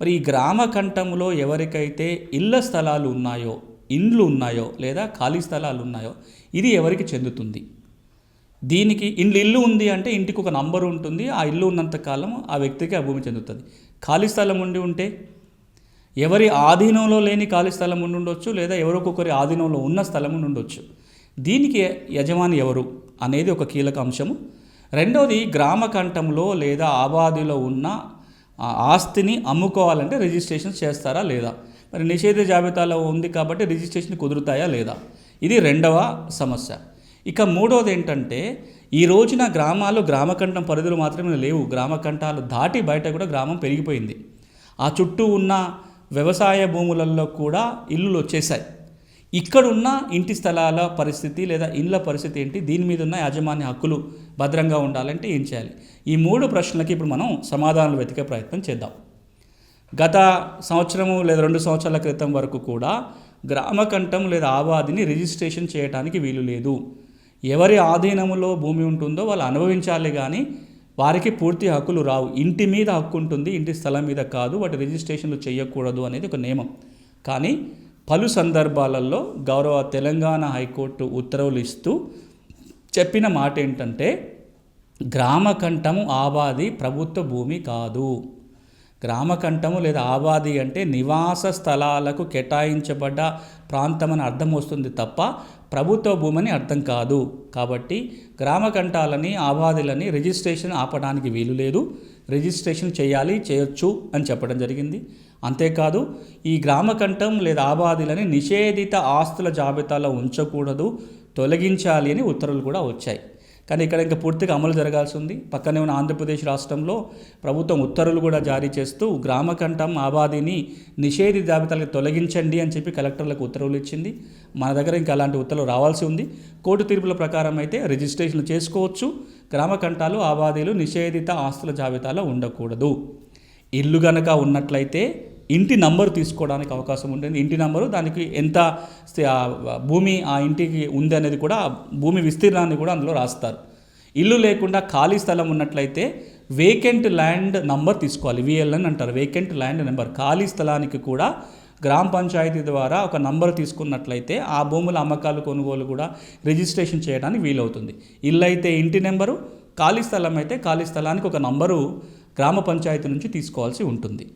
మరి ఈ గ్రామ కంఠంలో ఎవరికైతే ఇళ్ల స్థలాలు ఉన్నాయో, ఇండ్లు ఉన్నాయో లేదా ఖాళీ స్థలాలు ఉన్నాయో ఇది ఎవరికి చెందుతుంది? దీనికి ఇల్లు ఉంది అంటే ఇంటికి ఒక నంబర్ ఉంటుంది. ఆ ఇల్లు ఉన్నంత కాలం ఆ వ్యక్తికి ఆ భూమి చెందుతుంది. ఖాళీ స్థలం ఉండి ఉంటే ఎవరి ఆధీనంలో లేని ఖాళీ స్థలం ఉండి ఉండొచ్చు, లేదా ఎవరికొకరి ఆధీనంలో ఉన్న స్థలం ఉండి ఉండొచ్చు. దీనికి యజమాని ఎవరు అనేది ఒక కీలక అంశము. రెండవది, గ్రామ కంఠంలో లేదా ఆబాదిలో ఉన్న ఆస్తిని అమ్ముకోవాలంటే రిజిస్ట్రేషన్ చేస్తారా లేదా? మరి నిషేధ జాబితాలో ఉంది కాబట్టి రిజిస్ట్రేషన్ కుదురుతాయా లేదా? ఇది రెండవ సమస్య. ఇక మూడవది ఏంటంటే, ఈ రోజున గ్రామాలు గ్రామకంఠం పరిధులు మాత్రమే లేవు, గ్రామకంఠాలు దాటి బయట కూడా గ్రామం పెరిగిపోయింది. ఆ చుట్టూ ఉన్న వ్యవసాయ భూములలో కూడా ఇల్లులు వచ్చేసాయి. ఇక్కడున్న ఇంటి స్థలాల పరిస్థితి లేదా ఇండ్ల పరిస్థితి ఏంటి? దీని మీద ఉన్న యాజమాన్య హక్కులు భద్రంగా ఉండాలంటే ఏం చేయాలి? ఈ 3 ప్రశ్నలకి ఇప్పుడు మనం సమాధానాలు వెతికే ప్రయత్నం చేద్దాం. గత సంవత్సరము లేదా 2 సంవత్సరాల క్రితం వరకు కూడా గ్రామకంఠం లేదా ఆబాదిని రిజిస్ట్రేషన్ చేయడానికి వీలు లేదు. ఎవరి ఆధీనంలో భూమి ఉంటుందో వాళ్ళు అనుభవించాలి, కానీ వారికి పూర్తి హక్కులు రావు. ఇంటి మీద హక్కు ఉంటుంది, ఇంటి స్థలం మీద కాదు. వాటి రిజిస్ట్రేషన్లు చేయకూడదు అనేది ఒక నియమం. కానీ పలు సందర్భాలలో గౌరవ తెలంగాణ హైకోర్టు ఉత్తర్వులు ఇస్తూ చెప్పిన మాట ఏంటంటే, గ్రామకంఠము ఆబాది ప్రభుత్వ భూమి కాదు. గ్రామకంఠము లేదా ఆబాది అంటే నివాస స్థలాలకు కేటాయించబడ్డ ప్రాంతం అని అర్థం వస్తుంది తప్ప ప్రభుత్వ భూమని అర్థం కాదు. కాబట్టి గ్రామకంఠాలని ఆబాదులని రిజిస్ట్రేషన్ ఆపడానికి వీలు లేదు. రిజిస్ట్రేషన్ చేయొచ్చు అని చెప్పడం జరిగింది. అంతేకాదు, ఈ గ్రామకంఠం లేదా ఆబాదులని నిషేధిత ఆస్తుల జాబితాలో ఉంచకూడదు, తొలగించాలి అని ఉత్తర్వులు కూడా వచ్చాయి. కానీ ఇక్కడ ఇంకా పూర్తిగా అమలు జరగాల్సి ఉంది. పక్కనే ఉన్న ఆంధ్రప్రదేశ్ రాష్ట్రంలో ప్రభుత్వం ఉత్తర్వులు కూడా జారీ చేస్తూ గ్రామకంఠం ఆబాదిని నిషేధిత జాబితాలకు తొలగించండి అని చెప్పి కలెక్టర్లకు ఉత్తర్వులు ఇచ్చింది. మన దగ్గర ఇంకా అలాంటి ఉత్తర్వులు రావాల్సి ఉంది. కోర్టు తీర్పుల ప్రకారం అయితే రిజిస్ట్రేషన్లు చేసుకోవచ్చు. గ్రామకంఠాలు ఆబాదీలు నిషేధిత ఆస్తుల జాబితాలో ఉండకూడదు. ఇల్లు గనక ఉన్నట్లయితే ఇంటి నంబరు తీసుకోవడానికి అవకాశం ఉంటుంది. ఇంటి నంబరు, దానికి ఎంత భూమి ఆ ఇంటికి ఉంది అనేది కూడా, భూమి విస్తీర్ణాన్ని కూడా అందులో రాస్తారు. ఇల్లు లేకుండా ఖాళీ స్థలం ఉన్నట్లయితే వేకెంట్ ల్యాండ్ నంబర్ తీసుకోవాలి. విఎల్ఎన్ అంటారు, వేకెంట్ ల్యాండ్ నెంబర్. ఖాళీ స్థలానికి కూడా గ్రామ పంచాయతీ ద్వారా ఒక నంబర్ తీసుకున్నట్లయితే ఆ భూముల అమ్మకాలు కొనుగోలు కూడా రిజిస్ట్రేషన్ చేయడానికి వీలవుతుంది. ఇల్లు అయితే ఇంటి నెంబరు, ఖాళీ స్థలం అయితే ఖాళీ స్థలానికి ఒక నంబరు గ్రామ పంచాయతీ నుంచి తీసుకోవాల్సి ఉంటుంది.